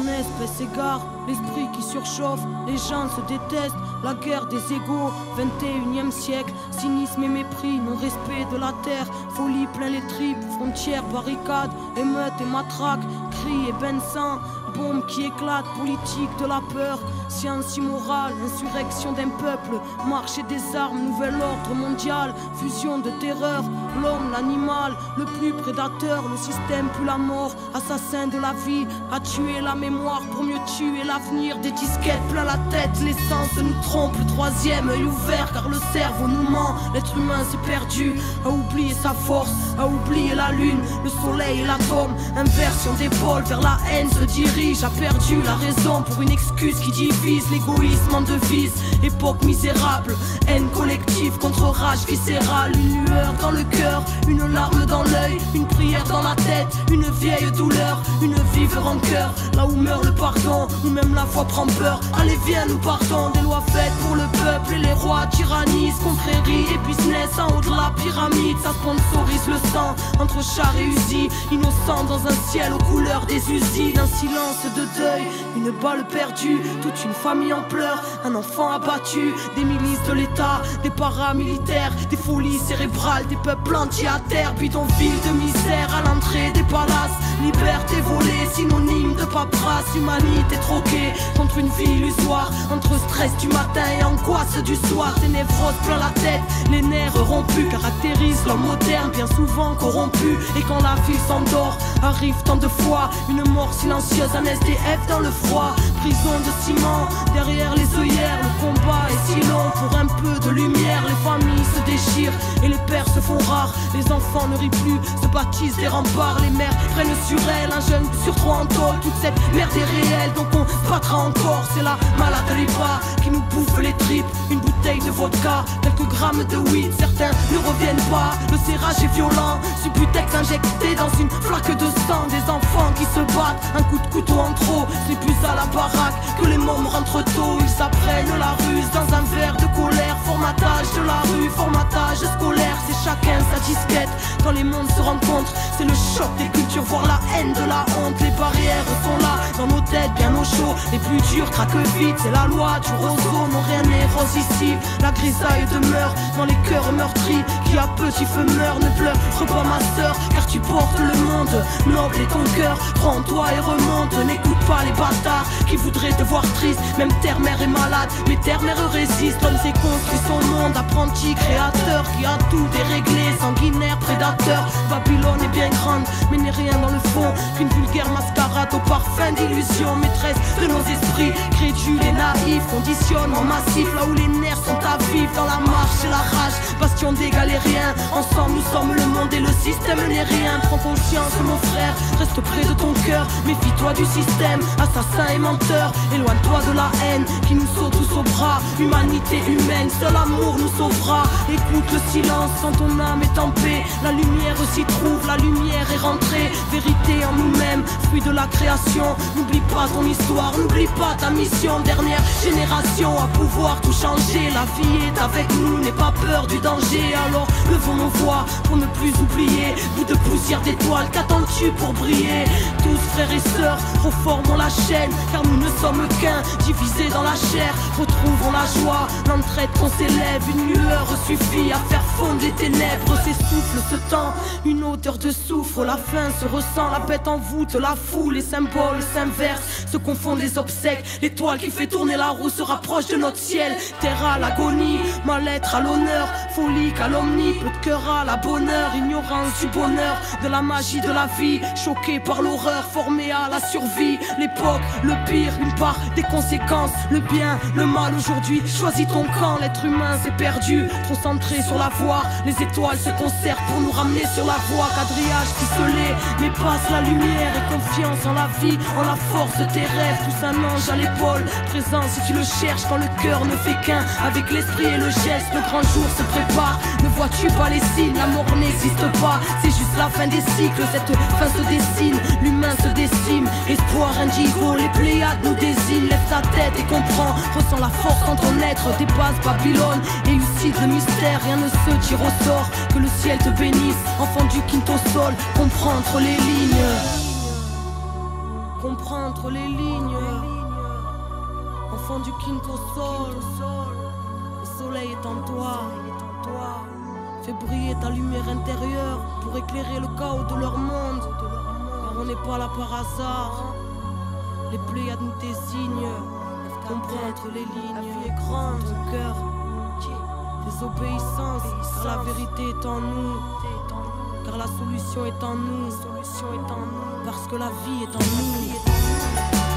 en espèces s'égare, l'esprit qui surchauffe, les gens se détestent, la guerre des égaux, 21e siècle, cynisme et mépris, non-respect de la terre, folie plein les tripes, frontières, barricades, émeutes et matraques, cris et bains de sang, bombes qui éclatent, politique de la peur, science immorale, insurrection d'un peuple, marché des armes, nouvel ordre mondial, fusion de terreur, l'homme, l'animal, le plus prédateur, le système plus la mort, assassin de la vie, a tué la mémoire pour mieux tuer l'avenir, des disquettes plein la tête, l'essence nous trompe, le troisième œil ouvert car le cerveau nous ment, l'être humain s'est perdu, a oublié sa force, a oublié la lune, le soleil et l'atome, inversion d'épaule vers la haine se dirige, a perdu la raison pour une excuse qui divise, l'égoïsme en devise, époque misérable, haine collective contre rage viscérale, une lueur dans le cœur, une larme dans l'œil, une prière dans la tête, une vieille douleur, une vive rancœur, là où meurt le pardon, où même la foi prend peur, allez viens nous partons, des lois faites pour le peuple et les rois tyrannisent, confrérie et business en haut de la pyramide, ça sponsorise le sang, entre chars et usines, innocents dans un ciel aux couleurs des usines, un silence de deuil, une balle perdue, toute une famille en pleurs, un enfant abattu, des milices de l'État, des paramilitaires, des folies cérébrales, des peuples entiers à terre, bidonville de misère à l'entrée des palaces, liberté volée, synonyme de paperasse, humanité troquée contre une vie illusoire, entre stress du matin et angoisse du soir, des névroses plein la tête, les nerfs rompus caractérisent l'homme moderne, bien souvent corrompu, et quand la ville s'endort, arrive tant de fois, une mort silencieuse, un SDF dans le froid, prison de ciment, derrière les œillères, le combat est si long, pour un peu de lumière, les familles se déchirent, et les pères se font rares, les enfants ne rient plus, se baptisent des remparts, les mères prennent sur elles, un jeune sur trois en tôle, toute cette merde est réelle, donc on se battra encore, c'est la malade ripa qui nous bouffe les tripes, une bouteille de vodka, quelques grammes de weed, certains ne reviennent pas, le serrage est violent, Subutex injecté dans une flaque de sang, des enfants qui se battent, un coup de couteau en trop, c'est plus à la baraque que les mômes rentrent tôt, ils s'apprennent la ruse dans un verre de colère, formatage de la rue, formatage scolaire, c'est chacun sa disquette, quand les mondes se rencontrent, c'est le choc des cultures, voire la haine de la honte, les barrières sont là, dans nos têtes bien au chaud, les plus durs craquent vite, c'est la loi du roseau, non rien n'est rose ici, la grisaille demeure dans les cœurs meurtris, qui à petit feu meurt, ne pleure pas ma sœur, car tu portes le monde, noble est ton cœur, crois en toi et remonte, n'écoute pas les bâtards, qui voudraient te voir triste, même terre-mère est malade, mais terre-mère résiste, l'homme s'est construit son monde, apprenti créateur, qui a tout déréglé, sanguinaire, prédateur, Babylone est bien grande, mais n'est rien dans le fond, qu'une vulgaire mascarade au parfum d'illusion, maîtresse de nos esprits, crédules et naïfs, conditionnement massif, là où les nerfs sont à vivre, dans la marche et la rage, bastion d'égal et rien, ensemble nous sommes le monde et le système n'est rien, prends conscience mon frère, reste près de ton cœur, méfie-toi du système, assassin et menteur, éloigne-toi de la haine, qui nous saute tous au bras, humanité humaine, seul amour nous sauvera, écoute le silence quand ton âme est en paix, la lumière s'y trouve, la lumière est rentrée, vérité en nous-mêmes, fruit de la création, n'oublie pas ton histoire, n'oublie pas ta mission, dernière génération à pouvoir tout changer, la vie est avec nous, n'aie pas peur du danger, alors levons nos voix pour ne plus oublier, bout de poussière d'étoiles, qu'attends-tu pour briller, tous frères et sœurs, reformons la chaîne, car nous ne sommes qu'un, divisés dans la chair, retrouvons la joie, l'entraide qu'on s'élève, une lueur suffit à faire fondre les ténèbres, s'essouffle ce temps, une odeur de soufre, la faim se ressent, la bête en voûte, la foule, les symboles s'inversent, se confondent les obsèques, l'étoile qui fait tourner la roue se rapproche de notre ciel, terre à l'agonie, mal-être à l'honneur, folie, calomnie, peu de cœur à la bonheur, ignorance du bonheur, de la magie de la vie, choqué par l'horreur, formé à la survie, l'époque, le pire, une part des conséquences, le bien, le mal aujourd'hui, choisis ton camp, l'être humain s'est perdu, trop centré sur la voie, les étoiles se concertent pour nous ramener sur la voie, quadrillage ficelé, mais passe la lumière et confiance en la vie, en la force de tes rêves, tous un ange à l'épaule, présent si tu le cherches quand le cœur ne fait qu'un, avec l'esprit et le geste, le grand jour se prépare, ne vois-tu pas les signes, la mort n'existe pas, c'est juste la fin des cycles, cette fin se dessine, l'humain se décime, espoir indigo, les Pléiades nous désignent, lève ta tête et comprends, ressens la force en ton être, dépasse Babylone, élucide le mystère, rien ne se tire au sort, que le ciel te bénisse, enfant du quinto sol, comprends entre les lignes. comprends entre les lignes. Enfant du quinto sol, le soleil est en toi. Fais briller ta lumière intérieure pour éclairer le chaos de leur monde. Car on n'est pas là par hasard. Les Pléiades nous désignent. Comprends entre les lignes. La vie est grande, ton cœur. Désobéissance, car la vérité est en nous. Car la solution est en nous. Parce que la vie est en nous.